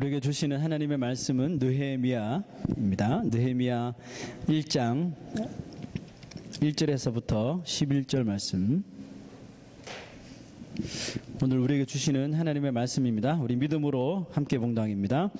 우리에게 주시는 하나님의 말씀은 느헤미야입니다. 느헤미야 1장 1절에서부터 11절 말씀. 오늘 우리에게 주시는 하나님의 말씀입니다. 우리 믿음으로 함께 봉독합니다.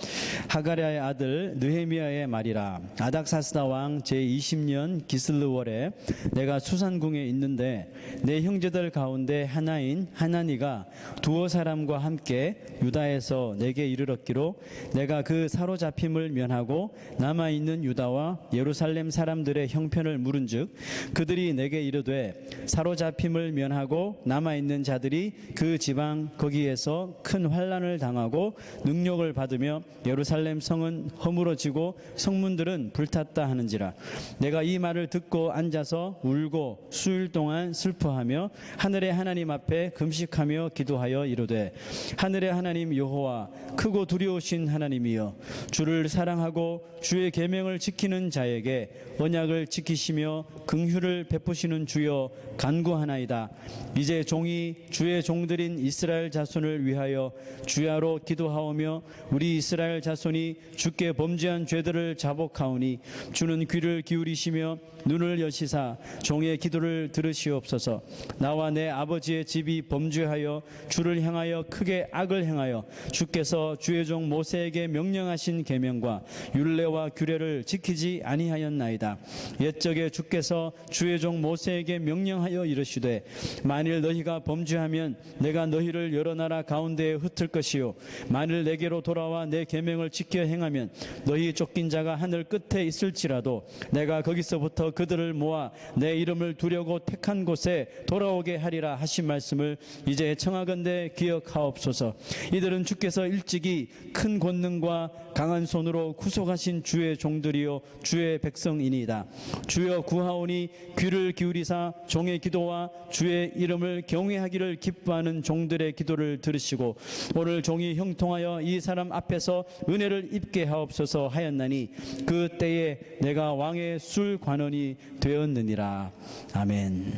하가랴의 아들 느헤미야의 말이라. 아닥사스다 왕 제20년 기슬르월에 내가 수산궁에 있는데 내 형제들 가운데 하나인 하나니가 두어 사람과 함께 유다에서 내게 이르렀기로 내가 그 사로잡힘을 면하고 남아있는 유다와 예루살렘 사람들의 형편을 물은즉 그들이 내게 이르되 사로잡힘을 면하고 남아있는 자들이 그 지방 거기에서 큰 환난을 당하고 능력을 받으며 예루살렘 성은 허물어지고 성문들은 불탔다 하는지라. 내가 이 말을 듣고 앉아서 울고 수일 동안 슬퍼하며 하늘의 하나님 앞에 금식하며 기도하여 이르되 하늘의 하나님 여호와 크고 두려우신 하나님이여 주를 사랑하고 주의 계명을 지키는 자에게 언약을 지키시며 긍휼을 베푸시는 주여 간구하나이다. 이제 종이 주의 종들인 이스라엘 자손을 위하여 주야로 기도하오며 우리 이스라엘 자손이 주께 범죄한 죄들을 자복하오니 주는 귀를 기울이시며 눈을 여시사 종의 기도를 들으시옵소서. 나와 내 아버지의 집이 범죄하여 주를 향하여 크게 악을 행하여 주께서 주의 종 모세에게 명령하신 계명과 율례와 규례를 지키지 아니하였나이다. 옛적에 주께서 주의 종 모세에게 명령하여 이르시되 만일 너희가 범죄하면 내가 너희를 여러 나라 가운데에 흩을 것이요 만일 내게로 돌아와 내 계명을 지켜 행하면 너희 쫓긴 자가 하늘 끝에 있을지라도 내가 거기서부터 그들을 모아 내 이름을 두려고 택한 곳에 돌아오게 하리라 하신 말씀을 이제 청하건대 기억하옵소서. 이들은 주께서 일찍이 큰 권능과 강한 손으로 구속하신 주의 종들이요 주의 백성이니이다. 주여 구하오니 귀를 기울이사 종의 기도와 주의 이름을 경외하기를 기뻐하는 종들의 기도를 들으시고 오늘 종이 형통하여 이 사람 앞에서 은혜를 입게 하옵소서 하였나니 그 때에 내가 왕의 술 관원이 되었느니라. 아멘.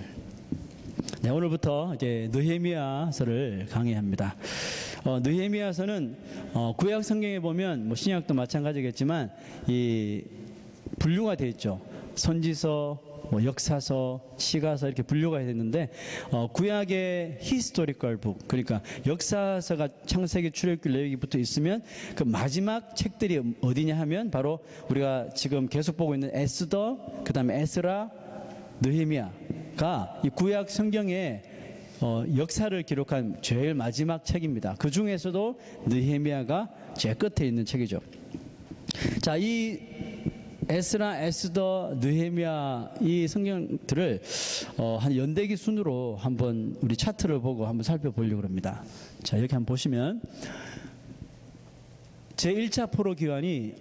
네, 오늘부터 이제 느헤미야서를 강의합니다. 느헤미야서는 구약 성경에 보면 뭐 신약도 마찬가지겠지만 이 분류가 되어 있죠. 선지서, 역사서, 시가서 이렇게 분류가 됐는데 구약의 히스토리컬 북, 그러니까 역사서가 창세기, 출애굽기, 레위기부터 있으면 그 마지막 책들이 어디냐 하면 바로 우리가 지금 계속 보고 있는 에스더, 그 다음에 에스라, 느헤미야가 이 구약 성경의 역사를 기록한 제일 마지막 책입니다. 그 중에서도 느헤미야가 제일 끝에 있는 책이죠. 자, 이 에스라, 에스더, 느헤미야 이 성경들을 한 연대기 순으로 한번 우리 차트를 보고 한번 살펴보려고 합니다. 자, 이렇게 한번 보시면 제1차 포로 기환이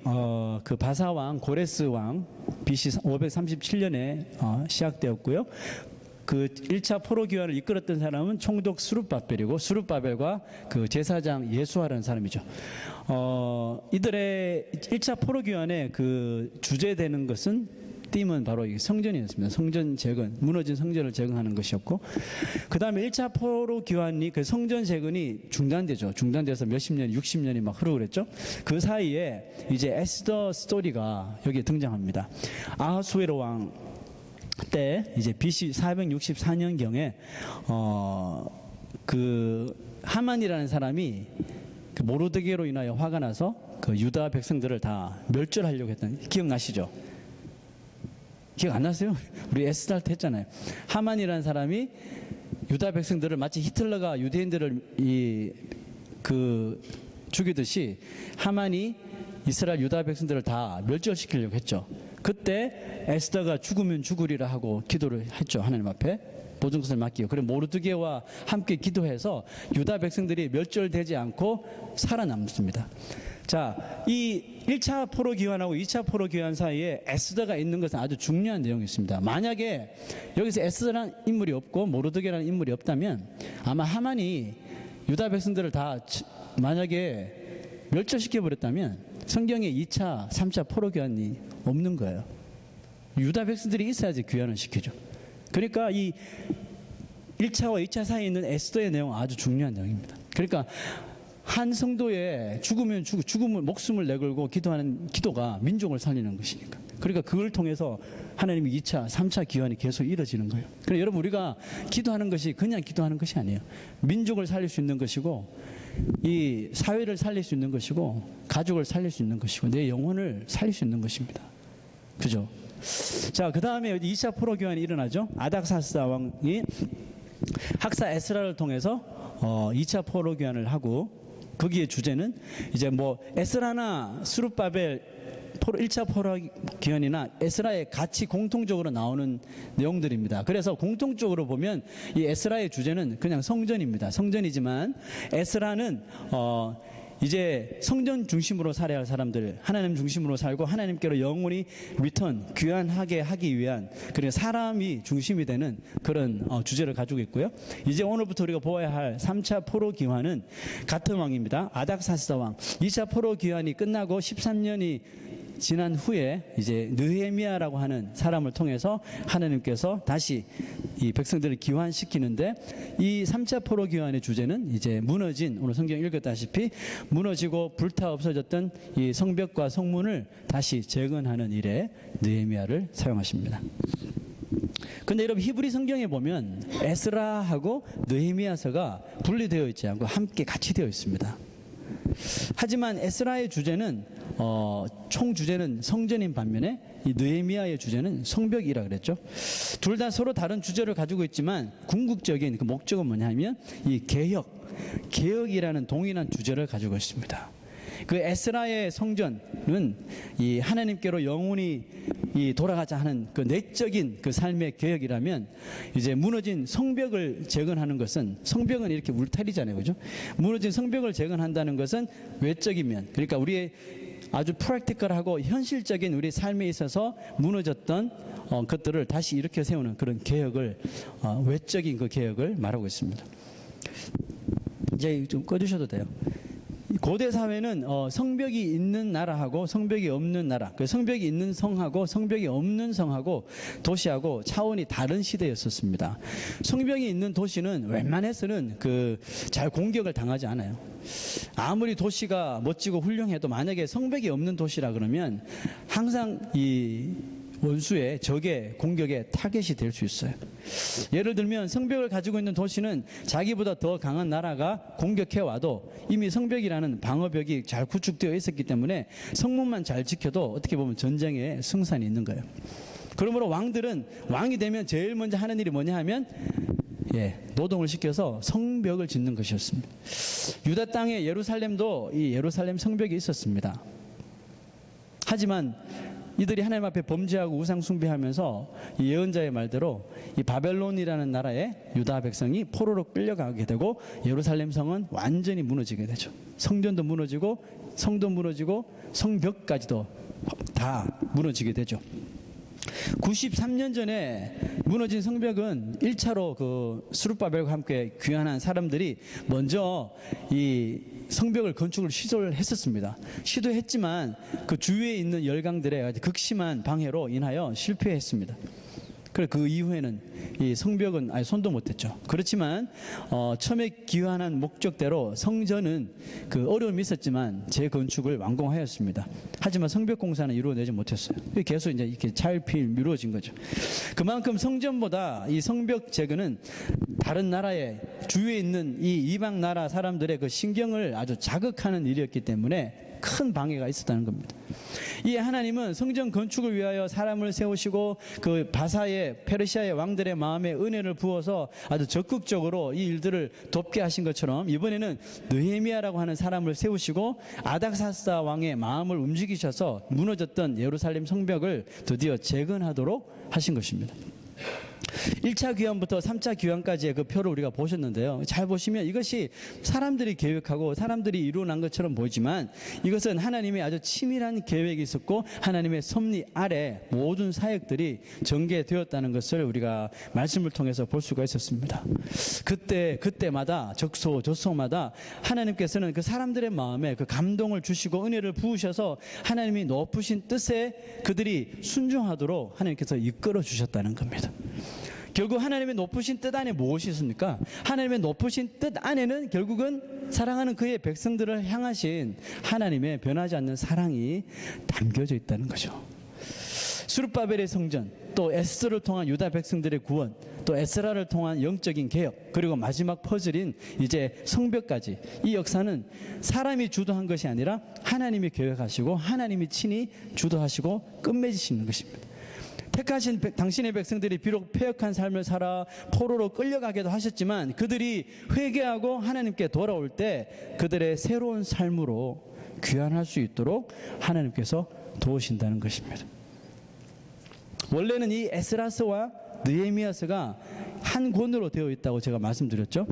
그 바사왕 고레스 왕 BC 537년에 시작되었고요. 그 1차 포로 기환을 이끌었던 사람은 총독 스룹바벨이고 스룹바벨과 그 제사장 예수아라는 사람이죠. 이들의 1차 포로 기환의 그 주제되는 것은 띠은 바로 성전이었습니다. 성전 재건, 무너진 성전을 재건하는 것이었고, 그 다음에 1차 포로 기환이 그 성전 재건이 중단되죠. 중단돼서 몇십 년, 60년이 막 흐르고 그랬죠. 그 사이에 이제 에스더 스토리가 여기에 등장합니다. 아하수에로 왕 때 이제 BC 464년경에 그 하만이라는 사람이 그 모르드게로 인하여 화가 나서 그 유다 백성들을 다 멸절하려고 했던, 기억나시죠? 기억 안 나세요? 우리 에스더 때 했잖아요. 하만이라는 사람이 유다 백성들을 마치 히틀러가 유대인들을 죽이듯이 하만이 이스라엘 유다 백성들을 다 멸절시키려고 했죠. 그때 에스더가 죽으면 죽으리라 하고 기도를 했죠. 하나님 앞에 모든 것을 맡기고, 그리고 모르드게와 함께 기도해서 유다 백성들이 멸절되지 않고 살아남습니다. 자, 이 1차 포로 기환하고 2차 포로 기환 사이에 에스더가 있는 것은 아주 중요한 내용이 있습니다. 만약에 여기서 에스더라는 인물이 없고 모르드게라는 인물이 없다면 아마 하만이 유다 백성들을 다 만약에 멸절시켜버렸다면 성경에 2차, 3차 포로 귀환이 없는 거예요. 유다 백성들이 있어야지 귀환을 시키죠. 그러니까 이 1차와 2차 사이에 있는 에스더의 내용은 아주 중요한 내용입니다. 그러니까 한 성도의 죽음을 목숨을 내걸고 기도하는 기도가 민족을 살리는 것이니까. 그러니까 그걸 통해서 하나님이 2차, 3차 기환이 계속 이루어지는 거예요. 그래서 여러분 우리가 기도하는 것이 그냥 기도하는 것이 아니에요. 민족을 살릴 수 있는 것이고 이 사회를 살릴 수 있는 것이고 가족을 살릴 수 있는 것이고 내 영혼을 살릴 수 있는 것입니다. 그죠? 자, 그 다음에 2차 포로 교환이 일어나죠. 아닥사스다 왕이 학사 에스라를 통해서 2차 포로 교환을 하고 거기에 주제는 이제 뭐 에스라나 스룹바벨 1차 포로 교환이나 에스라의 같이 공통적으로 나오는 내용들입니다. 그래서 공통적으로 보면 이 에스라의 주제는 그냥 성전입니다. 성전이지만 에스라는 이제 성전 중심으로 살아야 할 사람들, 하나님 중심으로 살고 하나님께로 영원히 귀환하게 하기 위한 그런 사람이 중심이 되는 그런 주제를 가지고 있고요. 이제 오늘부터 우리가 보아야 할 3차 포로 기환은 같은 왕입니다. 아닥사스다 왕. 2차 포로 기환이 끝나고 13년이 지난 후에 이제 느헤미야라고 하는 사람을 통해서 하나님께서 다시 이 백성들을 기환시키는데 이 3차 포로 기환의 주제는 이제 무너진, 오늘 성경 읽었다시피 무너지고 불타 없어졌던 이 성벽과 성문을 다시 재건하는 일에 느헤미야를 사용하십니다. 근데 여러분 히브리 성경에 보면 에스라하고 느헤미야서가 분리되어 있지 않고 함께 같이 되어 있습니다. 하지만 에스라의 주제는 총 주제는 성전인 반면에 이 느헤미야의 주제는 성벽이라 그랬죠. 둘 다 서로 다른 주제를 가지고 있지만 궁극적인 그 목적은 뭐냐면 이 개혁이라는 동일한 주제를 가지고 있습니다. 그 에스라의 성전은 이 하나님께로 영원히 이 돌아가자 하는 그 내적인 그 삶의 개혁이라면 이제 무너진 성벽을 재건하는 것은, 성벽은 이렇게 울타리잖아요, 그죠? 무너진 성벽을 재건한다는 것은 외적인 면, 그러니까 우리의 아주 프랙티컬하고 현실적인 우리 삶에 있어서 무너졌던 것들을 다시 일으켜 세우는 그런 개혁을, 외적인 그 개혁을 말하고 있습니다. 이제 좀 꺼주셔도 돼요. 고대 사회는 성벽이 있는 나라하고 성벽이 없는 나라, 그 성벽이 있는 성하고 성벽이 없는 성하고 도시하고 차원이 다른 시대였었습니다. 성벽이 있는 도시는 웬만해서는 잘 공격을 당하지 않아요. 아무리 도시가 멋지고 훌륭해도 만약에 성벽이 없는 도시라 그러면 항상 이 원수의 적의 공격의 타겟이 될 수 있어요. 예를 들면 성벽을 가지고 있는 도시는 자기보다 더 강한 나라가 공격해와도 이미 성벽이라는 방어벽이 잘 구축되어 있었기 때문에 성문만 잘 지켜도 어떻게 보면 전쟁에 승산이 있는 거예요. 그러므로 왕들은 왕이 되면 제일 먼저 하는 일이 뭐냐 하면 노동을 시켜서 성벽을 짓는 것이었습니다. 유다 땅의 예루살렘도 이 예루살렘 성벽이 있었습니다. 하지만 이들이 하나님 앞에 범죄하고 우상 숭배하면서 이 예언자의 말대로 이 바벨론이라는 나라에 유다 백성이 포로로 끌려가게 되고 예루살렘 성은 완전히 무너지게 되죠. 성전도 무너지고 성도 무너지고 성벽까지도 다 무너지게 되죠. 93년 전에 무너진 성벽은 1차로 그 스룹바벨과 함께 귀환한 사람들이 먼저 이 성벽을 건축을 시도를 했었습니다. 시도했지만 그 주위에 있는 열강들의 극심한 방해로 인하여 실패했습니다. 그래서 그 이후에는 이 성벽은 아예 손도 못했죠. 그렇지만 처음에 기환한 목적대로 성전은 그 어려움이 있었지만 재건축을 완공하였습니다. 하지만 성벽 공사는 이루어내지 못했어요. 계속 이제 이렇게 차일피일 미루어진 거죠. 그만큼 성전보다 이 성벽 재건은 다른 나라의 주위에 있는 이 이방 나라 사람들의 그 신경을 아주 자극하는 일이었기 때문에 큰 방해가 있었다는 겁니다. 이 하나님은 성전 건축을 위하여 사람을 세우시고 그 바사의 페르시아의 왕들의 마음에 은혜를 부어서 아주 적극적으로 이 일들을 돕게 하신 것처럼 이번에는 느헤미야라고 하는 사람을 세우시고 아닥사스다 왕의 마음을 움직이셔서 무너졌던 예루살렘 성벽을 드디어 재건하도록 하신 것입니다. 1차 귀환부터 3차 귀환까지의 그 표를 우리가 보셨는데요. 잘 보시면 이것이 사람들이 계획하고 사람들이 이루어난 것처럼 보이지만 이것은 하나님의 아주 치밀한 계획이 있었고 하나님의 섭리 아래 모든 사역들이 전개되었다는 것을 우리가 말씀을 통해서 볼 수가 있었습니다. 그때마다 적소마다 하나님께서는 그 사람들의 마음에 그 감동을 주시고 은혜를 부으셔서 하나님이 높으신 뜻에 그들이 순종하도록 하나님께서 이끌어 주셨다는 겁니다. 결국 하나님의 높으신 뜻 안에 무엇이 있습니까? 하나님의 높으신 뜻 안에는 결국은 사랑하는 그의 백성들을 향하신 하나님의 변하지 않는 사랑이 담겨져 있다는 거죠. 수르바벨의 성전, 또 에스더를 통한 유다 백성들의 구원, 또 에스라를 통한 영적인 개혁, 그리고 마지막 퍼즐인 이제 성벽까지, 이 역사는 사람이 주도한 것이 아니라 하나님이 계획하시고 하나님이 친히 주도하시고 끝맺으시는 것입니다. 택하신 당신의 백성들이 비록 패역한 삶을 살아 포로로 끌려가기도 하셨지만 그들이 회개하고 하나님께 돌아올 때 그들의 새로운 삶으로 귀환할 수 있도록 하나님께서 도우신다는 것입니다. 원래는 이 에스라서와 느헤미야서가 한 권으로 되어 있다고 제가 말씀드렸죠.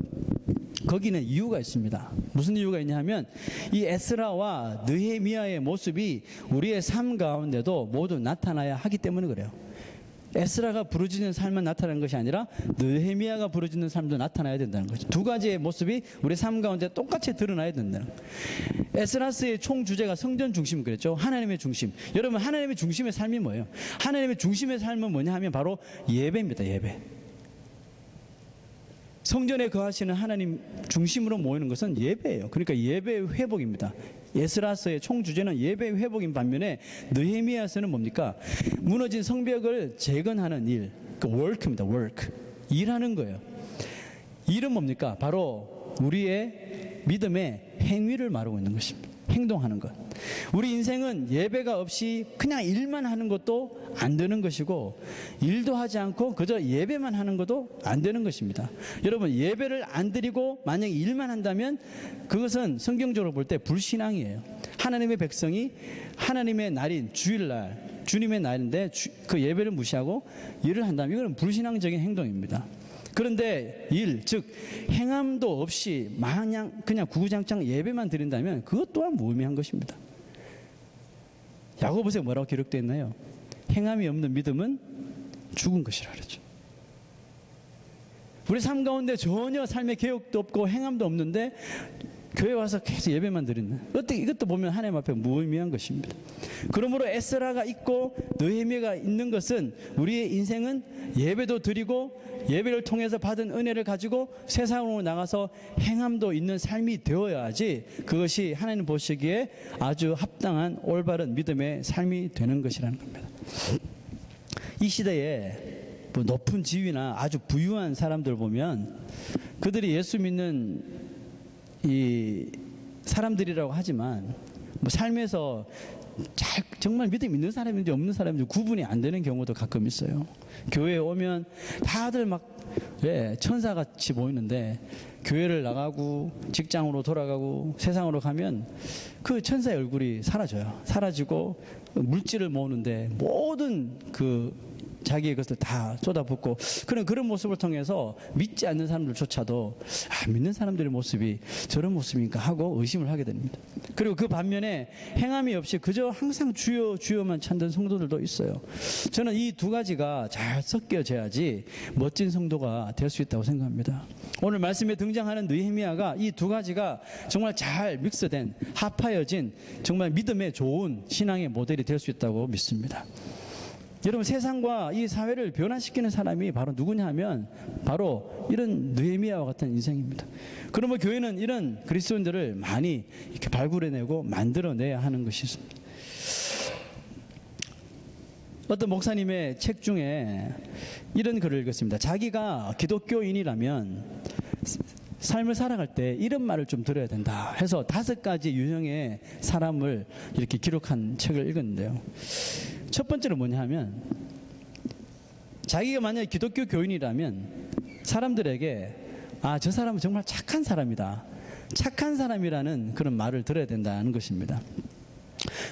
거기는 이유가 있습니다. 무슨 이유가 있냐 하면 이 에스라와 느헤미야의 모습이 우리의 삶 가운데도 모두 나타나야 하기 때문에 그래요. 에스라가 부르짖는 삶만 나타나는 것이 아니라 느헤미야가 부르짖는 삶도 나타나야 된다는 거죠. 두 가지의 모습이 우리 삶 가운데 똑같이 드러나야 된다는 거예요. 에스라스의 총 주제가 성전 중심 그랬죠. 하나님의 중심. 여러분, 하나님의 중심의 삶이 뭐예요? 하나님의 중심의 삶은 뭐냐 하면 바로 예배입니다. 예배. 성전에 거하시는 하나님 중심으로 모이는 것은 예배예요. 그러니까 예배의 회복입니다. 에스라서의 총 주제는 예배의 회복인 반면에 느헤미야서는 뭡니까? 무너진 성벽을 재건하는 일, 그 work입니다. work. 일하는 거예요. 일은 뭡니까? 바로 우리의 믿음의 행위를 말하고 있는 것입니다. 행동하는 것. 우리 인생은 예배가 없이 그냥 일만 하는 것도 안 되는 것이고, 일도 하지 않고 그저 예배만 하는 것도 안 되는 것입니다. 여러분, 예배를 안 드리고 만약에 일만 한다면 그것은 성경적으로 볼 때 불신앙이에요. 하나님의 백성이 하나님의 날인 주일날, 주님의 날인데 그 예배를 무시하고 일을 한다면 이건 불신앙적인 행동입니다. 그런데 일, 즉 행함도 없이 마냥 그냥 구구장창 예배만 드린다면 그것 또한 무의미한 것입니다. 야고보서에 뭐라고 기록되어 있나요? 행함이 없는 믿음은 죽은 것이라 그러죠. 우리 삶 가운데 전혀 삶의 개혁도 없고 행함도 없는데 교회 와서 계속 예배만 드리는, 이것도 보면 하나님 앞에 무의미한 것입니다. 그러므로 에스라가 있고 느헤미야가 있는 것은 우리의 인생은 예배도 드리고 예배를 통해서 받은 은혜를 가지고 세상으로 나가서 행함도 있는 삶이 되어야지 그것이 하나님 보시기에 아주 합당한 올바른 믿음의 삶이 되는 것이라는 겁니다. 이 시대에 뭐 높은 지위나 아주 부유한 사람들 보면 그들이 예수 믿는 이 사람들이라고 하지만 뭐 삶에서 정말 믿음 있는 사람인지 없는 사람인지 구분이 안 되는 경우도 가끔 있어요. 교회에 오면 다들 막 천사같이 보이는데 교회를 나가고 직장으로 돌아가고 세상으로 가면 그 천사의 얼굴이 사라져요. 사라지고 물질을 모으는데 모든 그 자기의 것을 다 쏟아붓고 그런 모습을 통해서 믿지 않는 사람들조차도 믿는 사람들의 모습이 저런 모습인가 하고 의심을 하게 됩니다. 그리고 그 반면에 행함이 없이 그저 항상 주여 주여만 찾는 성도들도 있어요. 저는 이 두 가지가 잘 섞여져야지 멋진 성도가 될 수 있다고 생각합니다. 오늘 말씀에 등장하는 느헤미야가 이 두 가지가 정말 잘 믹스된 합하여진 정말 믿음의 좋은 신앙의 모델이 될 수 있다고 믿습니다. 여러분, 세상과 이 사회를 변화시키는 사람이 바로 누구냐 하면 바로 이런 느헤미야와 같은 인생입니다. 그러면 교회는 이런 그리스도인들을 많이 이렇게 발굴해내고 만들어내야 하는 것이 있습니다. 어떤 목사님의 책 중에 이런 글을 읽었습니다. 자기가 기독교인이라면 삶을 살아갈 때 이런 말을 좀 들어야 된다 해서 5가지 유형의 사람을 이렇게 기록한 책을 읽었는데요. 첫 번째로 뭐냐 하면 자기가 만약에 기독교 교인이라면 사람들에게 저 사람은 정말 착한 사람이다, 착한 사람이라는 그런 말을 들어야 된다는 것입니다.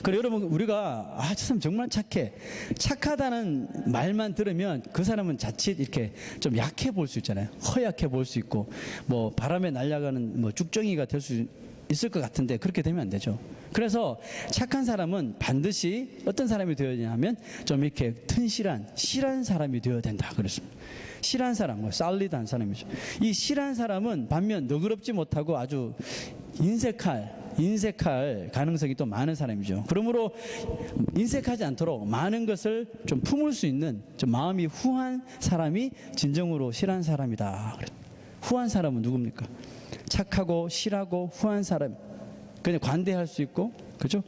그래, 여러분, 우리가 저 사람 정말 착해, 착하다는 말만 들으면 그 사람은 자칫 이렇게 좀 약해 보일 수 있잖아요. 허약해 보일 수 있고 뭐 바람에 날아가는 뭐 쭉정이가 될 수 있을 것 같은데 그렇게 되면 안 되죠. 그래서 착한 사람은 반드시 어떤 사람이 되어야 되냐면 좀 이렇게 튼실한, 실한 사람이 되어야 된다 그랬습니다. 실한 사람, 살리드한 사람이죠. 이 실한 사람은 반면 너그럽지 못하고 아주 인색할, 인색할 가능성이 또 많은 사람이죠. 그러므로 인색하지 않도록 많은 것을 좀 품을 수 있는 좀 마음이 후한 사람이 진정으로 실한 사람이다. 후한 사람은 누굽니까? 착하고 실하고 후한 사람, 그냥 관대할 수 있고, 그죠?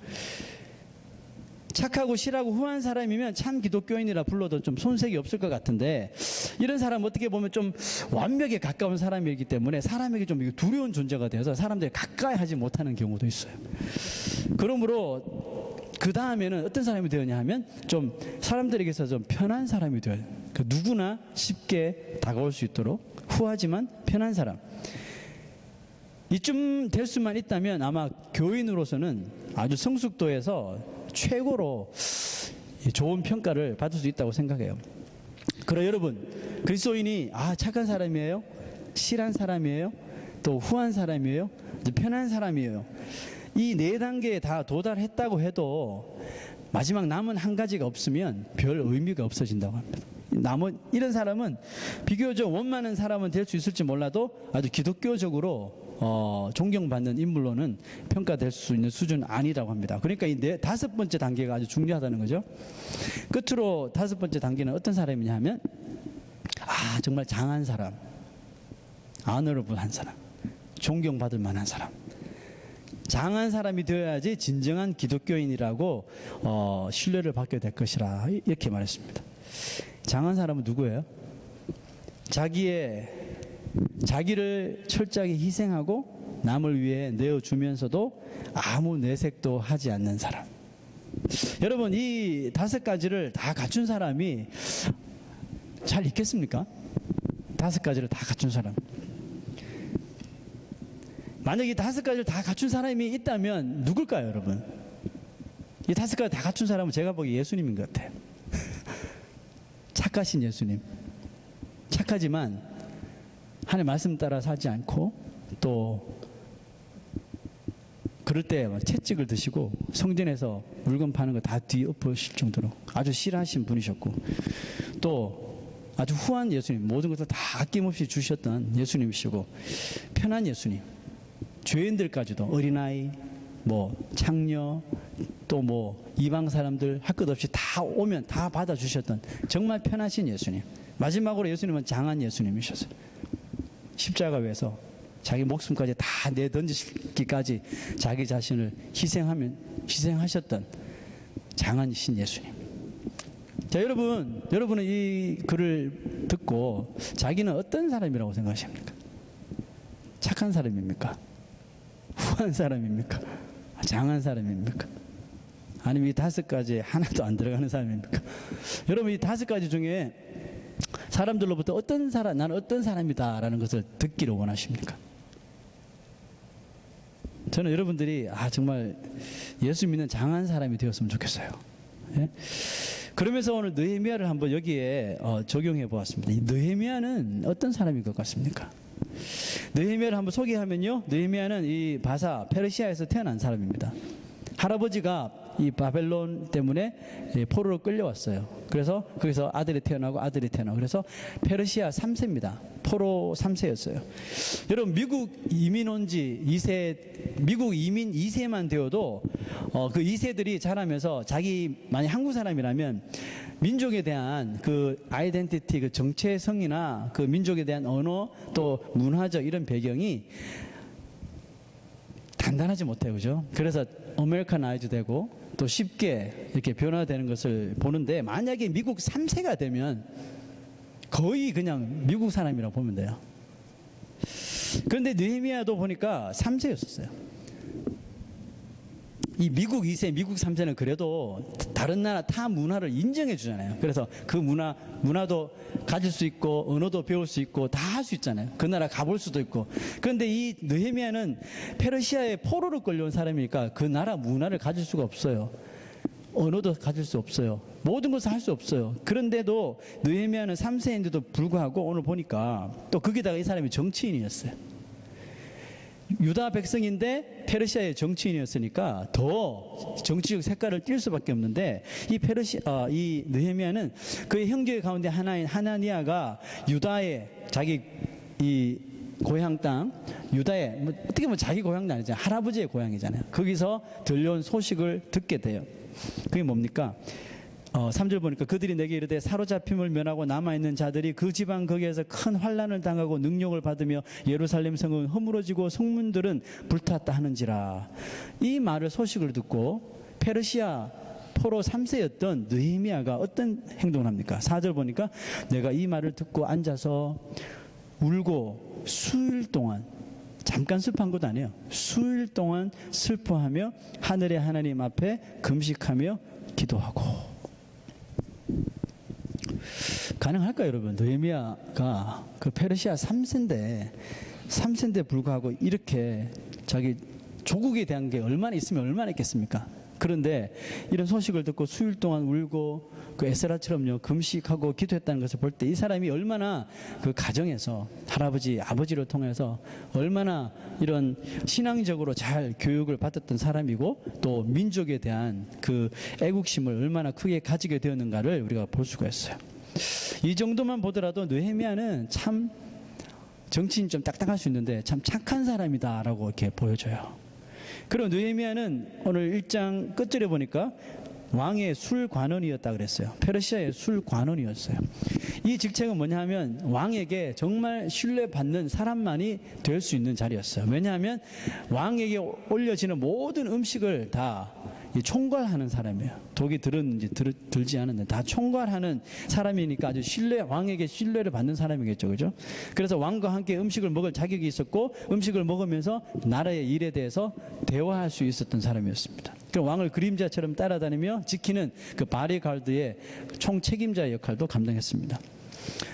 착하고 실하고 후한 사람이면 참 기독교인이라 불러도 좀 손색이 없을 것 같은데, 이런 사람은 어떻게 보면 좀 완벽에 가까운 사람이기 때문에 사람에게 좀 두려운 존재가 되어서 사람들이 가까이 하지 못하는 경우도 있어요. 그러므로 그 다음에는 어떤 사람이 되었냐 하면 좀 사람들에게서 좀 편한 사람이 되어요. 그 누구나 쉽게 다가올 수 있도록 후하지만 편한 사람. 이쯤 될 수만 있다면 아마 교인으로서는 아주 성숙도에서 최고로 좋은 평가를 받을 수 있다고 생각해요. 그러나 여러분, 그리스도인이 착한 사람이에요? 실한 사람이에요? 또 후한 사람이에요? 편한 사람이에요? 이 네 단계에 다 도달했다고 해도 마지막 남은 한 가지가 없으면 별 의미가 없어진다고 합니다. 이런 사람은 비교적 원만한 사람은 될 수 있을지 몰라도 아주 기독교적으로 존경받는 인물로는 평가될 수 있는 수준은 아니라고 합니다. 그러니까 이 다섯 번째 단계가 아주 중요하다는 거죠. 끝으로 다섯 번째 단계는 어떤 사람이냐 하면 정말 장한 사람, 아너러블한 사람, 존경받을 만한 사람, 장한 사람이 되어야지 진정한 기독교인이라고 신뢰를 받게 될 것이라 이렇게 말했습니다. 장한 사람은 누구예요? 자기를 철저하게 희생하고 남을 위해 내어주면서도 아무 내색도 하지 않는 사람. 여러분, 이 다섯 가지를 다 갖춘 사람이 잘 있겠습니까? 다섯 가지를 다 갖춘 사람. 만약 이 다섯 가지를 다 갖춘 사람이 있다면 누굴까요, 여러분? 이 다섯 가지 다 갖춘 사람은 제가 보기에 예수님인 것 같아요. 착하신 예수님. 착하지만 하나님 말씀 따라 살지 않고 또 그럴 때 채찍을 드시고 성전에서 물건 파는 거 다 뒤엎으실 정도로 아주 실하신 분이셨고, 또 아주 후한 예수님, 모든 것을 다 아낌없이 주셨던 예수님이시고, 편한 예수님, 죄인들까지도 어린아이, 창녀, 또 이방 사람들 할 것 없이 다 오면 다 받아주셨던 정말 편하신 예수님. 마지막으로 예수님은 장한 예수님이셨어요. 십자가 위에서 자기 목숨까지 다 내던지기까지 자기 자신을 희생하셨던 장한이신 예수님. 자, 여러분은 이 글을 듣고 자기는 어떤 사람이라고 생각하십니까? 착한 사람입니까? 후한 사람입니까? 장한 사람입니까? 아니면 이 다섯 가지에 하나도 안 들어가는 사람입니까? 여러분, 이 다섯 가지 중에 사람들로부터 나는 어떤 사람이다라는 것을 듣기를 원하십니까? 저는 여러분들이 정말 예수 믿는 장한 사람이 되었으면 좋겠어요. 예? 그러면서 오늘 느헤미야를 한번 여기에 적용해 보았습니다. 이 느헤미야는 어떤 사람인 것 같습니까? 느헤미야를 한번 소개하면요, 느헤미야는 이 페르시아에서 태어난 사람입니다. 할아버지가 이 바벨론 때문에 포로로 끌려왔어요. 그래서 거기서 아들이 태어나고 그래서 페르시아 3세입니다. 포로 3세였어요. 여러분, 미국 이민 온 지 2세, 미국 이민 2세만 되어도 그 2세들이 자라면서 자기 만약 한국 사람이라면 민족에 대한 그 아이덴티티, 그 정체성이나 그 민족에 대한 언어, 또 문화적 이런 배경이 단단하지 못해요. 그죠? 그래서 아메리카나이즈 되고 또 쉽게 이렇게 변화되는 것을 보는데, 만약에 미국 3세가 되면 거의 그냥 미국 사람이라고 보면 돼요. 그런데 느헤미야도 보니까 3세였었어요. 이 미국 2세, 미국 3세는 그래도 다른 나라 타 문화를 인정해 주잖아요. 그래서 그 문화도 가질 수 있고 언어도 배울 수 있고 다 할 수 있잖아요. 그 나라 가볼 수도 있고. 그런데 이 느헤미야는 페르시아의 포로로 끌려온 사람이니까 그 나라 문화를 가질 수가 없어요. 언어도 가질 수 없어요. 모든 것을 할 수 없어요. 그런데도 느헤미야는 3세인데도 불구하고 오늘 보니까 또 거기다가 이 사람이 정치인이었어요. 유다 백성인데 페르시아의 정치인이었으니까 더 정치적 색깔을 띌 수밖에 없는데, 이 느헤미야는 그의 형제 가운데 하나인 하나니아가 유다의 자기 이 고향 땅 유다의 어떻게 보면 자기 고향도 아니잖아요. 할아버지의 고향이잖아요. 거기서 들려온 소식을 듣게 돼요. 그게 뭡니까? 3절 보니까 그들이 내게 이르되 사로잡힘을 면하고 남아있는 자들이 그 지방 거기에서 큰 환난을 당하고 능력을 받으며 예루살렘 성은 허물어지고 성문들은 불탔다 하는지라. 이 말을 소식을 듣고 페르시아 포로 3세였던 느헤미야가 어떤 행동을 합니까? 4절 보니까 내가 이 말을 듣고 앉아서 울고 수일 동안, 잠깐 슬퍼한 것도 아니에요. 수일 동안 슬퍼하며 하늘의 하나님 앞에 금식하며 기도하고. 가능할까요, 여러분? 느헤미야가 그 페르시아 3세인데 불구하고 이렇게 자기 조국에 대한 게 얼마나 있으면 얼마나 있겠습니까? 그런데 이런 소식을 듣고 수일 동안 울고 그 에스라처럼요 금식하고 기도했다는 것을 볼 때 이 사람이 얼마나 그 가정에서 할아버지 아버지를 통해서 얼마나 이런 신앙적으로 잘 교육을 받았던 사람이고 또 민족에 대한 그 애국심을 얼마나 크게 가지게 되었는가를 우리가 볼 수가 있어요. 이 정도만 보더라도 느헤미야는 참 정치인 좀 딱딱할 수 있는데 참 착한 사람이다라고 이렇게 보여져요. 그리고 느헤미야는 오늘 1장 끝절에 보니까 왕의 술관원이었다 그랬어요. 페르시아의 술관원이었어요. 이 직책은 뭐냐 하면 왕에게 정말 신뢰받는 사람만이 될 수 있는 자리였어요. 왜냐하면 왕에게 올려지는 모든 음식을 다 총괄하는 사람이에요. 독이 들었는지 들지 않았는지 다 총괄하는 사람이니까 아주 왕에게 신뢰를 받는 사람이겠죠. 그죠? 그래서 왕과 함께 음식을 먹을 자격이 있었고 음식을 먹으면서 나라의 일에 대해서 대화할 수 있었던 사람이었습니다. 그 왕을 그림자처럼 따라다니며 지키는 그 바리가드의 총책임자의 역할도 감당했습니다.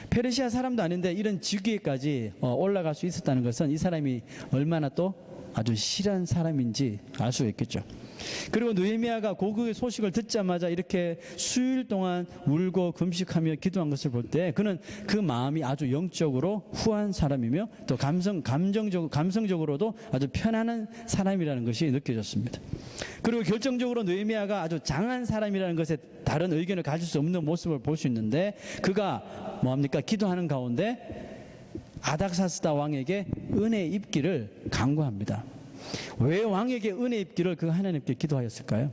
페르시아 사람도 아닌데 이런 직위에까지 올라갈 수 있었다는 것은 이 사람이 얼마나 또 아주 실한 사람인지 알 수 있겠죠. 그리고 느헤미야가 고국의 소식을 듣자마자 이렇게 수일 동안 울고 금식하며 기도한 것을 볼 때 그는 그 마음이 아주 영적으로 후한 사람이며 또 감성적으로도 아주 편안한 사람이라는 것이 느껴졌습니다. 그리고 결정적으로 느헤미야가 아주 장한 사람이라는 것에 다른 의견을 가질 수 없는 모습을 볼 수 있는데 그가 뭐합니까? 기도하는 가운데 아닥사스다 왕에게 은혜 입기를 간구합니다. 왜 왕에게 은혜 입기를 그 하나님께 기도하였을까요?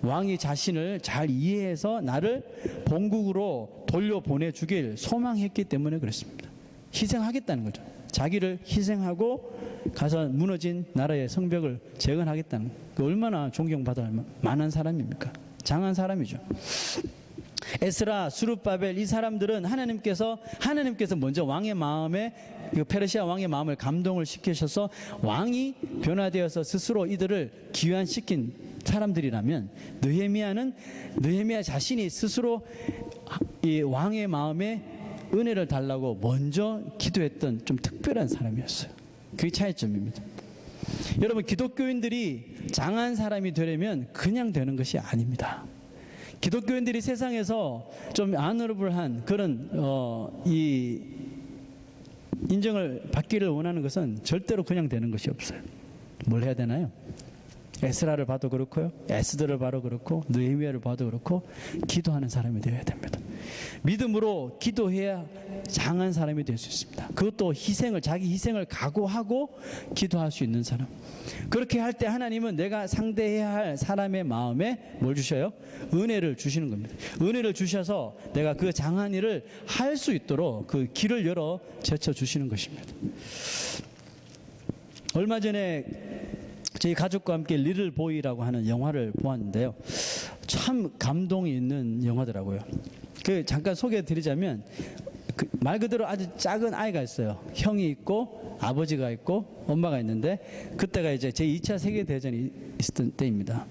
왕이 자신을 잘 이해해서 나를 본국으로 돌려보내주길 소망했기 때문에 그렇습니다. 희생하겠다는 거죠. 자기를 희생하고 가서 무너진 나라의 성벽을 재건하겠다는 그 얼마나 존경받을 만한 사람입니까? 장한 사람이죠. 에스라, 수룹바벨 이 사람들은 하나님께서 먼저 왕의 마음에 페르시아 왕의 마음을 감동을 시키셔서 왕이 변화되어서 스스로 이들을 귀환시킨 사람들이라면 느헤미야 자신이 스스로 이 왕의 마음에 은혜를 달라고 먼저 기도했던 좀 특별한 사람이었어요. 그게 차이점입니다. 여러분 기독교인들이 장한 사람이 되려면 그냥 되는 것이 아닙니다. 기독교인들이 세상에서 좀 아너러블한 그런 이 인정을 받기를 원하는 것은 절대로 그냥 되는 것이 없어요. 뭘 해야 되나요? 에스라를 봐도 그렇고요, 에스더를 봐도 그렇고, 느헤미야를 봐도 그렇고, 기도하는 사람이 되어야 됩니다. 믿음으로 기도해야 장한 사람이 될 수 있습니다. 그것도 자기 희생을 각오하고 기도할 수 있는 사람. 그렇게 할 때 하나님은 내가 상대해야 할 사람의 마음에 뭘 주셔요? 은혜를 주시는 겁니다. 은혜를 주셔서 내가 그 장한 일을 할 수 있도록 그 길을 열어 제쳐 주시는 것입니다. 얼마 전에 저희 가족과 함께 리틀 보이라고 하는 영화를 보았는데요. 참 감동이 있는 영화더라고요. 잠깐 소개해 드리자면 말 그대로 아주 작은 아이가 있어요. 형이 있고 아버지가 있고 엄마가 있는데 그때가 이제 제2차 세계대전이 있었던 때입니다.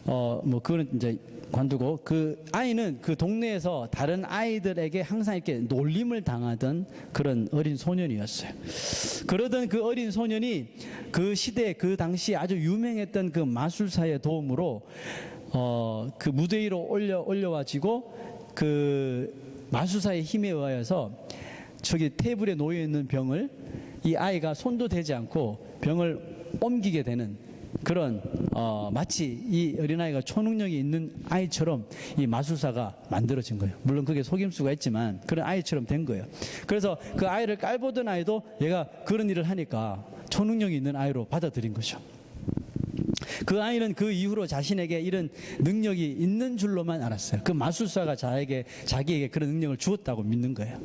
그거는 이제 관두고 그 아이는 그 동네에서 다른 아이들에게 항상 이렇게 놀림을 당하던 그런 어린 소년이었어요. 그러던 그 어린 소년이 그 시대 그 당시 아주 유명했던 그 마술사의 도움으로 그 무대 위로 올려와지고 그 마술사의 힘에 의하여서 저기 테이블에 놓여 있는 병을 이 아이가 손도 대지 않고 병을 옮기게 되는 그런 마치 이 어린아이가 초능력이 있는 아이처럼 이 마술사가 만들어진 거예요. 물론 그게 속임수가 있지만 그런 아이처럼 된 거예요. 그래서 그 아이를 깔보던 아이도 얘가 그런 일을 하니까 초능력이 있는 아이로 받아들인 거죠. 그 아이는 그 이후로 자신에게 이런 능력이 있는 줄로만 알았어요. 그 마술사가 자기에게 그런 능력을 주었다고 믿는 거예요.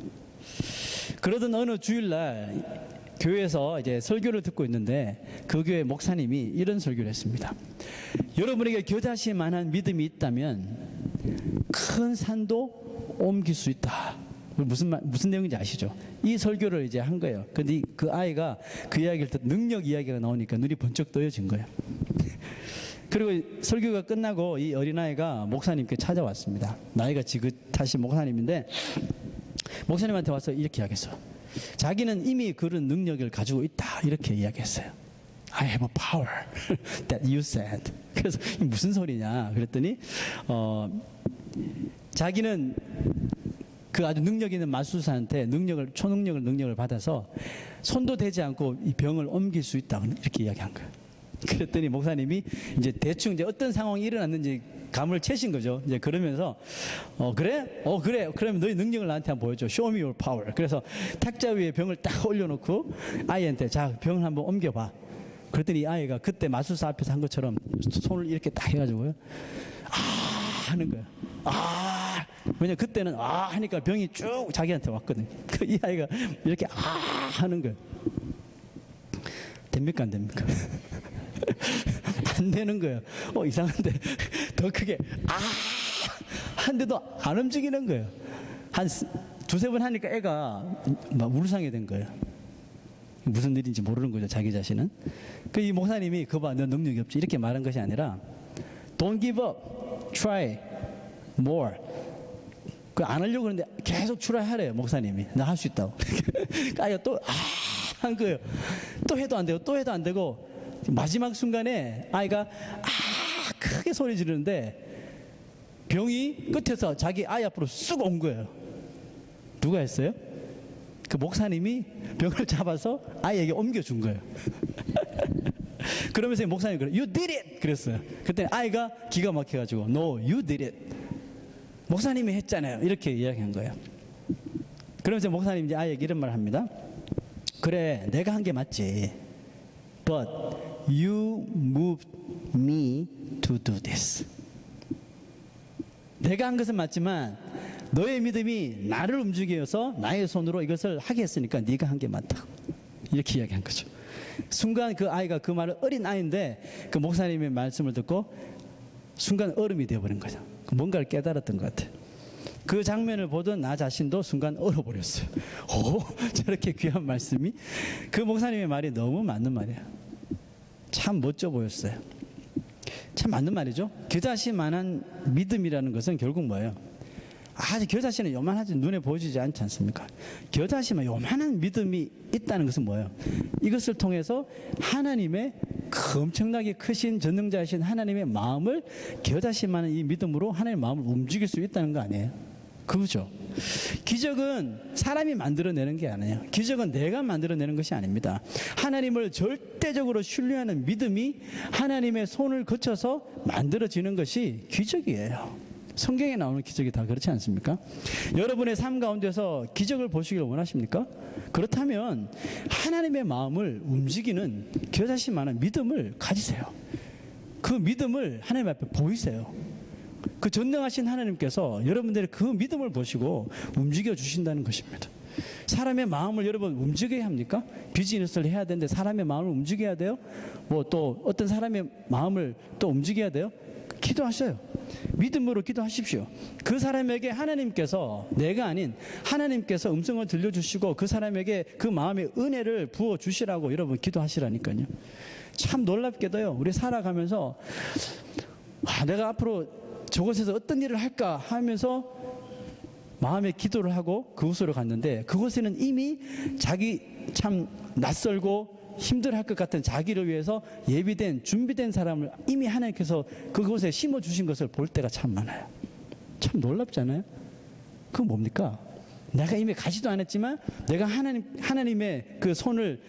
그러던 어느 주일날 교회에서 이제 설교를 듣고 있는데 그 교회 목사님이 이런 설교를 했습니다. 여러분에게 겨자씨만한 믿음이 있다면 큰 산도 옮길 수 있다. 무슨 내용인지 아시죠? 이 설교를 이제 한 거예요. 근데 그 아이가 그 이야기를 듣 능력 이야기가 나오니까 눈이 번쩍 떠여진 거예요. 그리고 설교가 끝나고 이 어린아이가 목사님께 찾아왔습니다. 나이가 지긋하신 목사님인데 목사님한테 와서 이렇게 이야기했어. 자기는 이미 그런 능력을 가지고 있다 이렇게 이야기했어요. I have a power that you said. 그래서 무슨 소리냐 그랬더니 자기는 그 아주 능력 있는 마술사한테 초능력을 능력을 받아서 손도 대지 않고 이 병을 옮길 수 있다 이렇게 이야기한 거예요. 그랬더니 목사님이 이제 대충 이제 어떤 상황이 일어났는지 감을 채신 거죠. 이제 그러면서 그래? 그래. 그러면 너희 능력을 나한테 한번 보여줘. Show me your power. 그래서 탁자 위에 병을 딱 올려놓고 아이한테 자, 병을 한번 옮겨봐. 그랬더니 이 아이가 그때 마술사 앞에서 한 것처럼 손을 이렇게 딱 해가지고요. 하는 거예요. 왜냐 그때는 하니까 병이 쭉 자기한테 왔거든요. 이 아이가 이렇게 하는 거예요. 됩니까 안 됩니까? 안 되는 거예요. 이상한데 더 크게 한데도 안 움직이는 거예요. 한 두세 번 하니까 애가 막 울상이 된 거예요. 무슨 일인지 모르는 거죠, 자기 자신은. 이 목사님이 그거 봐, 너 능력이 없지 이렇게 말한 것이 아니라 Don't give up, try more. 안 하려고 그러는데 계속 try 하래요, 목사님이. 나 할 수 있다고. 아이가 또 한 거예요. 또 해도 안 되고 또 해도 안 되고 마지막 순간에 아이가 크게 소리 지르는데 병이 끝에서 자기 아이 앞으로 쑥 온 거예요. 누가 했어요? 그 목사님이 병을 잡아서 아이에게 옮겨준 거예요. 그러면서 목사님이 그래요. You did it! 그랬어요. 그때 아이가 기가 막혀가지고 No, you did it. 목사님이 했잖아요. 이렇게 이야기한 거예요. 그러면서 목사님이 이제 아이에게 이런 말을 합니다. 그래, 내가 한 게 맞지. But you moved me to do this. 내가 한 것은 맞지만 너의 믿음이 나를 움직여서 나의 손으로 이것을 하게 했으니까 네가 한 게 맞다고. 이렇게 이야기한 거죠. 순간 그 아이가 그 말을 어린 아이인데 그 목사님의 말씀을 듣고 순간 얼음이 되어버린 거죠. 뭔가를 깨달았던 것 같아요. 그 장면을 보던 나 자신도 순간 얼어버렸어요. 저렇게 귀한 말씀이? 그 목사님의 말이 너무 맞는 말이에요. 참 멋져 보였어요. 참 맞는 말이죠. 겨자씨만한 믿음이라는 것은 결국 뭐예요? 겨자씨는 요만하지 눈에 보여지지 않지 않습니까? 겨자씨만 요만한 믿음이 있다는 것은 뭐예요? 이것을 통해서 하나님의 엄청나게 크신 전능자이신 하나님의 마음을 겨자씨만한 이 믿음으로 하나님의 마음을 움직일 수 있다는 거 아니에요? 그거죠. 기적은 사람이 만들어내는 게 아니에요. 기적은 내가 만들어내는 것이 아닙니다. 하나님을 절대적으로 신뢰하는 믿음이 하나님의 손을 거쳐서 만들어지는 것이 기적이에요. 성경에 나오는 기적이 다 그렇지 않습니까? 여러분의 삶 가운데서 기적을 보시길 원하십니까? 그렇다면 하나님의 마음을 움직이는 겨자씨만한 믿음을 가지세요. 그 믿음을 하나님 앞에 보이세요. 그 전능하신 하나님께서 여러분들의 그 믿음을 보시고 움직여 주신다는 것입니다. 사람의 마음을 여러분 움직여야 합니까? 비즈니스를 해야 되는데 사람의 마음을 움직여야 돼요? 또 어떤 사람의 마음을 또 움직여야 돼요? 기도하셔요. 믿음으로 기도하십시오. 그 사람에게 하나님께서 내가 아닌 하나님께서 음성을 들려주시고 그 사람에게 그 마음의 은혜를 부어주시라고 여러분 기도하시라니까요. 참 놀랍게도요. 우리 살아가면서 내가 앞으로 저곳에서 어떤 일을 할까 하면서 마음의 기도를 하고 그곳으로 갔는데 그곳에는 이미 자기 참 낯설고 힘들어할 것 같은 자기를 위해서 예비된 준비된 사람을 이미 하나님께서 그곳에 심어주신 것을 볼 때가 참 많아요. 참 놀랍잖아요. 그건 뭡니까? 내가 이미 가지도 않았지만 내가 하나님의 그 손을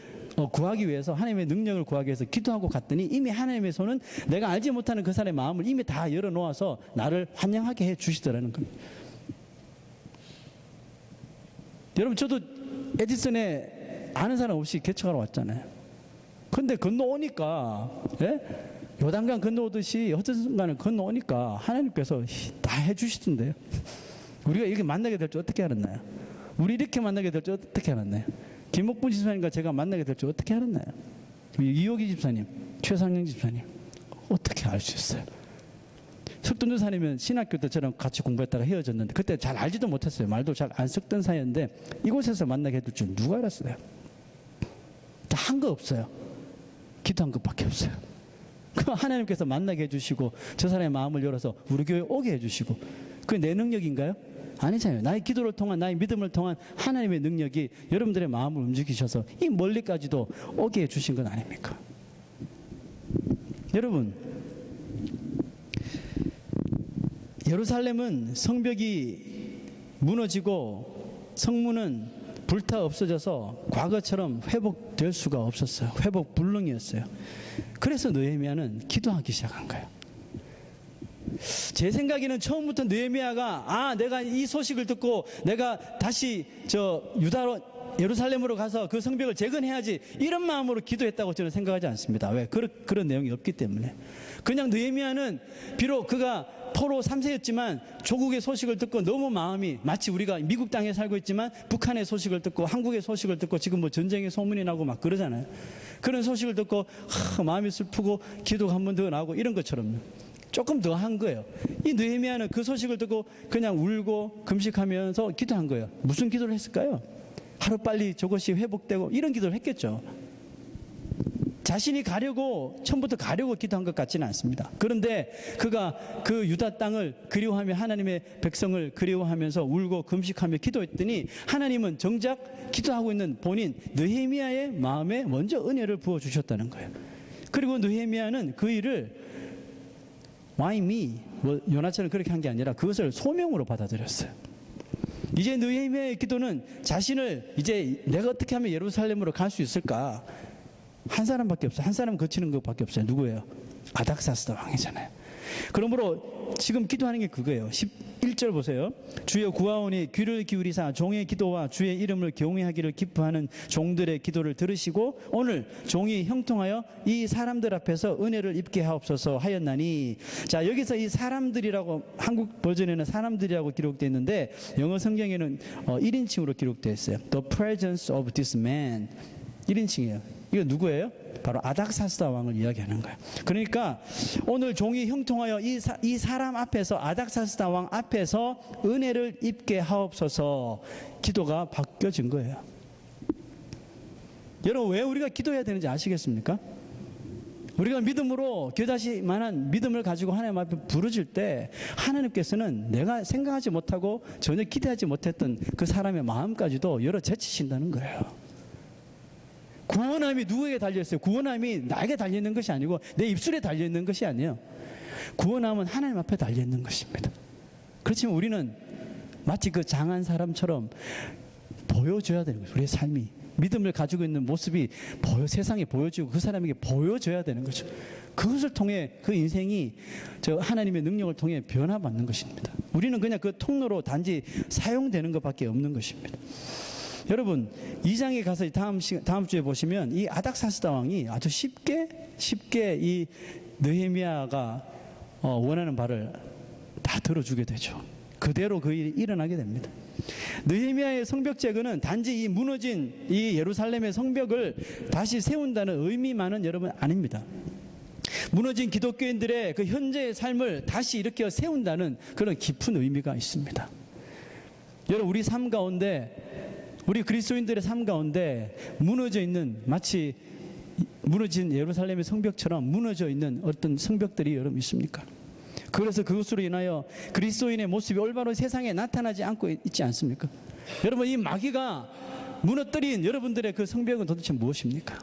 구하기 위해서, 하나님의 능력을 구하기 위해서 기도하고 갔더니 이미 하나님의 손은 내가 알지 못하는 그 사람의 마음을 이미 다 열어놓아서 나를 환영하게 해 주시더라는 겁니다. 여러분, 저도 에디슨에 아는 사람 없이 개척하러 왔잖아요. 근데 건너오니까, 예? 요단강 건너오듯이 어떤 순간에 건너오니까 하나님께서 다 해주시던데요. 우리가 이렇게 만나게 될 줄 어떻게 알았나요? 우리 이렇게 만나게 될 줄 어떻게 알았나요? 김옥분 집사님과 제가 만나게 될 줄 어떻게 알았나요? 이호기 집사님, 최상영 집사님, 어떻게 알 수 있어요? 석돈 전사님은 신학교 때처럼 같이 공부했다가 헤어졌는데 그때 잘 알지도 못했어요. 말도 잘 안 섞던 사이였는데 이곳에서 만나게 될 줄 누가 알았어요? 다 한 거 없어요. 기도한 것밖에 없어요. 그 하나님께서 만나게 해주시고 저 사람의 마음을 열어서 우리 교회에 오게 해주시고, 그게 내 능력인가요? 아니잖아요. 나의 기도를 통한, 나의 믿음을 통한 하나님의 능력이 여러분들의 마음을 움직이셔서 이 멀리까지도 오게 해주신 건 아닙니까? 여러분, 예루살렘은 성벽이 무너지고 성문은 불타 없어져서 과거처럼 회복될 수가 없었어요. 회복 불능이었어요. 그래서 느헤미야는 기도하기 시작한 거예요. 제 생각에는 처음부터 느헤미야가 내가 이 소식을 듣고 내가 다시 유다로 예루살렘으로 가서 그 성벽을 재건해야지 이런 마음으로 기도했다고 저는 생각하지 않습니다. 왜? 그런 내용이 없기 때문에. 그냥 느헤미야는 비록 그가 포로 3세였지만 조국의 소식을 듣고 너무 마음이, 마치 우리가 미국 땅에 살고 있지만 북한의 소식을 듣고 한국의 소식을 듣고 지금 뭐 전쟁의 소문이 나고 막 그러잖아요. 그런 소식을 듣고 마음이 슬프고 기도가 한 번 더 나오고 이런 것처럼 조금 더 한 거예요. 이 느헤미야는 그 소식을 듣고 그냥 울고 금식하면서 기도한 거예요. 무슨 기도를 했을까요? 하루빨리 저것이 회복되고 이런 기도를 했겠죠. 자신이 가려고, 처음부터 가려고 기도한 것 같지는 않습니다. 그런데 그가 그 유다 땅을 그리워하며 하나님의 백성을 그리워하면서 울고 금식하며 기도했더니 하나님은 정작 기도하고 있는 본인 느헤미야의 마음에 먼저 은혜를 부어주셨다는 거예요. 그리고 느헤미야는 그 일을 Why me? 요나처럼 그렇게 한 게 아니라 그것을 소명으로 받아들였어요. 이제 느헤미야의 기도는 자신을 이제 내가 어떻게 하면 예루살렘으로 갈 수 있을까? 한 사람밖에 없어요. 한 사람 거치는 것밖에 없어요. 누구예요? 아닥사스다 왕이잖아요. 그러므로 지금 기도하는 게 그거예요. 11절 보세요. 주여 구하오니 귀를 기울이사 종의 기도와 주의 이름을 경외하기를 기뻐하는 종들의 기도를 들으시고 오늘 종이 형통하여 이 사람들 앞에서 은혜를 입게 하옵소서 하였나니. 자, 여기서 이 사람들이라고, 한국 버전에는 사람들이라고 기록되어 있는데 영어 성경에는 1인칭으로 기록되어 있어요. The presence of this man. 1인칭이에요. 이거 누구예요? 바로 아닥사스다 왕을 이야기하는 거예요. 그러니까 오늘 종이 형통하여 이 사람 앞에서, 아닥사스다 왕 앞에서 은혜를 입게 하옵소서, 기도가 바뀌어진 거예요. 여러분, 왜 우리가 기도해야 되는지 아시겠습니까? 우리가 믿음으로 겨자씨만한 믿음을 가지고 하나님 앞에 부르질 때 하나님께서는 내가 생각하지 못하고 전혀 기대하지 못했던 그 사람의 마음까지도 열어 제치신다는 거예요. 구원함이 누구에게 달려있어요? 구원함이 나에게 달려있는 것이 아니고 내 입술에 달려있는 것이 아니에요. 구원함은 하나님 앞에 달려있는 것입니다. 그렇지만 우리는 마치 그 장한 사람처럼 보여줘야 되는 거죠. 우리의 삶이, 믿음을 가지고 있는 모습이 세상에 보여지고 그 사람에게 보여줘야 되는 거죠. 그것을 통해 그 인생이 하나님의 능력을 통해 변화받는 것입니다. 우리는 그냥 그 통로로 단지 사용되는 것밖에 없는 것입니다. 여러분, 2장에 가서 다음 주에 보시면 이 아닥사스다 왕이 아주 쉽게 이 느헤미야가 원하는 바를 다 들어주게 되죠. 그대로 그 일이 일어나게 됩니다. 느헤미야의 성벽 재건은 단지 이 무너진 이 예루살렘의 성벽을 다시 세운다는 의미만은 여러분 아닙니다. 무너진 기독교인들의 그 현재의 삶을 다시 일으켜 세운다는 그런 깊은 의미가 있습니다. 여러분, 우리 삶 가운데, 우리 그리스도인들의 삶 가운데 무너져 있는, 마치 무너진 예루살렘의 성벽처럼 무너져 있는 어떤 성벽들이 여러분 있습니까? 그래서 그것으로 인하여 그리스도인의 모습이 올바로 세상에 나타나지 않고 있지 않습니까? 여러분, 이 마귀가 무너뜨린 여러분들의 그 성벽은 도대체 무엇입니까?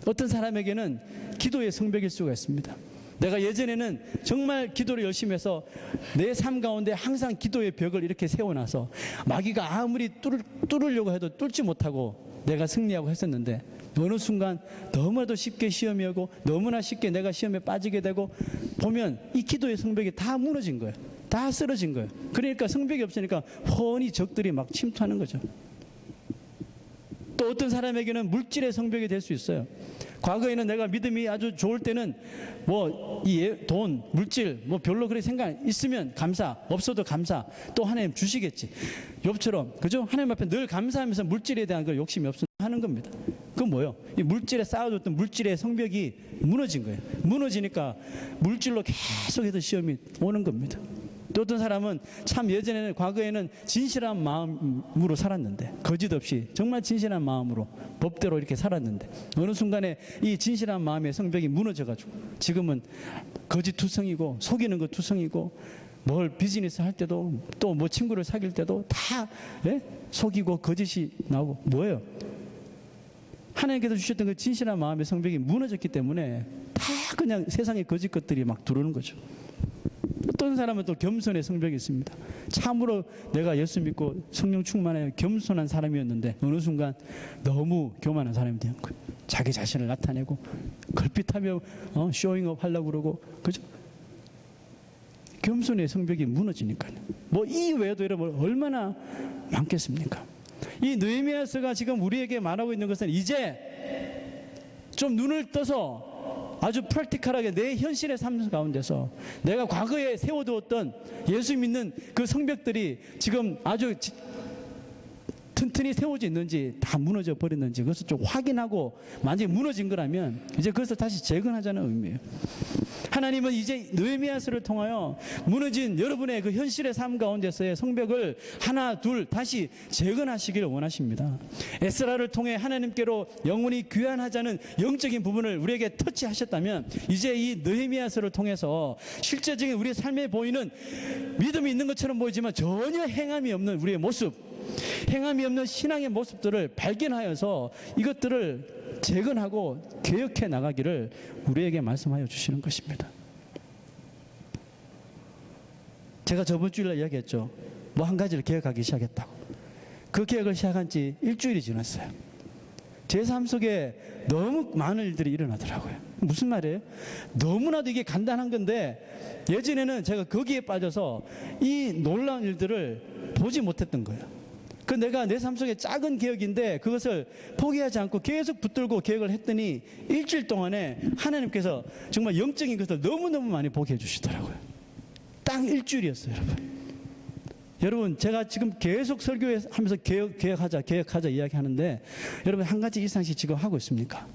어떤 사람에게는 기도의 성벽일 수가 있습니다. 내가 예전에는 정말 기도를 열심히 해서 내 삶 가운데 항상 기도의 벽을 이렇게 세워놔서 마귀가 아무리 뚫으려고 해도 뚫지 못하고 내가 승리하고 했었는데 어느 순간 너무나도 쉽게 시험이 오고 너무나 쉽게 내가 시험에 빠지게 되고 보면 이 기도의 성벽이 다 무너진 거예요. 다 쓰러진 거예요. 그러니까 성벽이 없으니까 훤히 적들이 막 침투하는 거죠. 또 어떤 사람에게는 물질의 성벽이 될 수 있어요. 과거에는 내가 믿음이 아주 좋을 때는 뭐 이 돈, 물질 뭐 별로 그렇게 생각 있으면 감사, 없어도 감사, 또 하나님 주시겠지. 욥처럼 그죠? 하나님 앞에 늘 감사하면서 물질에 대한 그 욕심이 없어 하는 겁니다. 그건 뭐예요? 이 물질에 쌓아뒀던 물질의 성벽이 무너진 거예요. 무너지니까 물질로 계속해서 시험이 오는 겁니다. 또 어떤 사람은 참 예전에는 과거에는 진실한 마음으로 살았는데 거짓 없이 정말 진실한 마음으로 법대로 이렇게 살았는데 어느 순간에 이 진실한 마음의 성벽이 무너져가지고 지금은 거짓투성이고 속이는 것 투성이고 뭘 비즈니스 할 때도 또 뭐 친구를 사귈 때도 다 속이고 거짓이 나오고 뭐예요? 하나님께서 주셨던 그 진실한 마음의 성벽이 무너졌기 때문에 다 그냥 세상의 거짓 것들이 막 들어오는 거죠. 어떤 사람은 또 겸손의 성벽이 있습니다. 참으로 내가 예수 믿고 성령 충만해 겸손한 사람이었는데 어느 순간 너무 교만한 사람이 된 거예요. 자기 자신을 나타내고 걸핏하며 쇼잉업 하려고 그러고 그죠? 겸손의 성벽이 무너지니까요. 뭐 이 외에도 여러분 얼마나 많겠습니까? 이 느헤미야서가 지금 우리에게 말하고 있는 것은 이제 좀 눈을 떠서 아주 프랙티컬하게 내 현실의 삶 가운데서 내가 과거에 세워두었던 예수 믿는 그 성벽들이 지금 아주 튼튼히 세워져 있는지 다 무너져 버렸는지 그것을 좀 확인하고 만약에 무너진 거라면 이제 그것을 다시 재건하자는 의미예요. 하나님은 이제 느헤미야서를 통하여 무너진 여러분의 그 현실의 삶 가운데서의 성벽을 하나 둘 다시 재건하시기를 원하십니다. 에스라를 통해 하나님께로 영원히 귀환하자는 영적인 부분을 우리에게 터치하셨다면 이제 이 느헤미야서를 통해서 실제적인 우리의 삶에 보이는 믿음이 있는 것처럼 보이지만 전혀 행함이 없는 우리의 모습, 행함이 없는 신앙의 모습들을 발견하여서 이것들을 재건하고 개혁해 나가기를 우리에게 말씀하여 주시는 것입니다. 제가 저번 주일날 이야기했죠. 뭐 한 가지를 개혁하기 시작했다고. 그 개혁을 시작한 지 일주일이 지났어요. 제 삶 속에 너무 많은 일들이 일어나더라고요. 무슨 말이에요? 너무나도 이게 간단한 건데 예전에는 제가 거기에 빠져서 이 놀라운 일들을 보지 못했던 거예요. 그 내가 내 삶 속에 작은 개혁인데 그것을 포기하지 않고 계속 붙들고 개혁을 했더니 일주일 동안에 하나님께서 정말 영적인 것을 너무너무 많이 보게 해주시더라고요. 딱 일주일이었어요, 여러분. 여러분, 제가 지금 계속 설교하면서 개혁하자 이야기하는데 여러분 한 가지 이상씩 지금 하고 있습니까?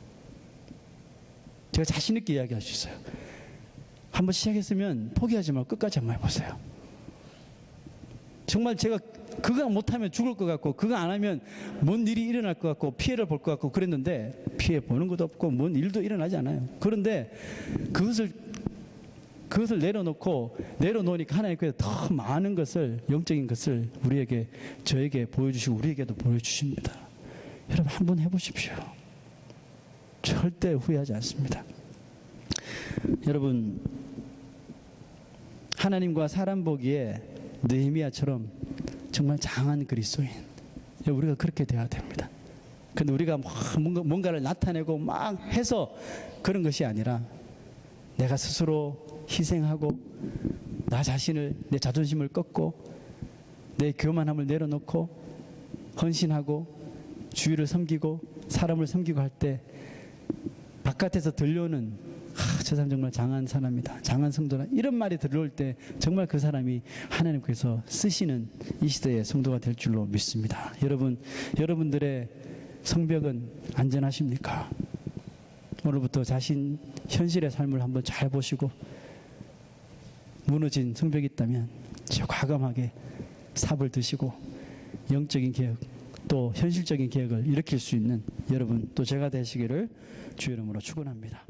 제가 자신 있게 이야기할 수 있어요. 한번 시작했으면 포기하지 말고 끝까지 한번 해보세요. 정말 제가 그거 못하면 죽을 것 같고 그거 안 하면 뭔 일이 일어날 것 같고 피해를 볼 것 같고 그랬는데 피해 보는 것도 없고 뭔 일도 일어나지 않아요. 그런데 그것을 내려놓으니까 하나님께서 더 많은 것을 영적인 것을 우리에게 저에게 보여주시고 우리에게도 보여주십니다. 여러분 한번 해보십시오. 절대 후회하지 않습니다. 여러분 하나님과 사람 보기에 느헤미야처럼 정말 장한 그리스도인 우리가 그렇게 돼야 됩니다. 근데 우리가 뭔가를 나타내고 막 해서 그런 것이 아니라 내가 스스로 희생하고 나 자신을 내 자존심을 꺾고 내 교만함을 내려놓고 헌신하고 주위를 섬기고 사람을 섬기고 할 때 바깥에서 들려오는 저 사람 정말 장한 사람이다, 장한 성도다 이런 말이 들어올 때 정말 그 사람이 하나님께서 쓰시는 이 시대의 성도가 될 줄로 믿습니다. 여러분들의 성벽은 안전하십니까? 오늘부터 자신 현실의 삶을 한번 잘 보시고 무너진 성벽이 있다면 과감하게 삽을 드시고 영적인 개혁 또 현실적인 개혁을 일으킬 수 있는 여러분 또 제가 되시기를 주의 이름으로 축원합니다.